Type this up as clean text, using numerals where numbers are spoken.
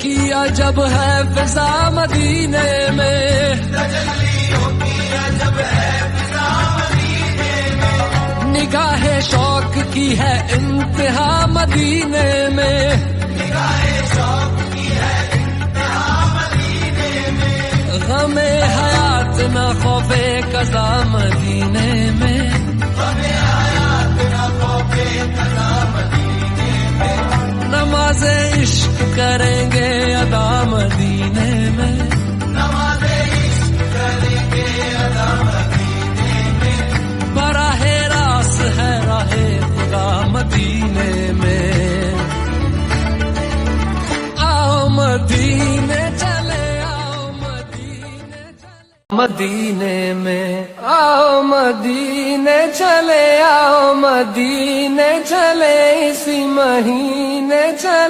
की अजब है फिजा मदीने में, निगाहे शौक की है इंतहा मदीने में, गमे हयात न खौफे कज़ा मदीने में, नमाज़े इश्क करेंगे अदा मदीने में, बराहे रास है राहे खुदा मदीने में। आओ मदीने चले, आओ मदीने चले, मदीने में आओ मदीने चले, आओ मदीने चले, इसी महीने चले।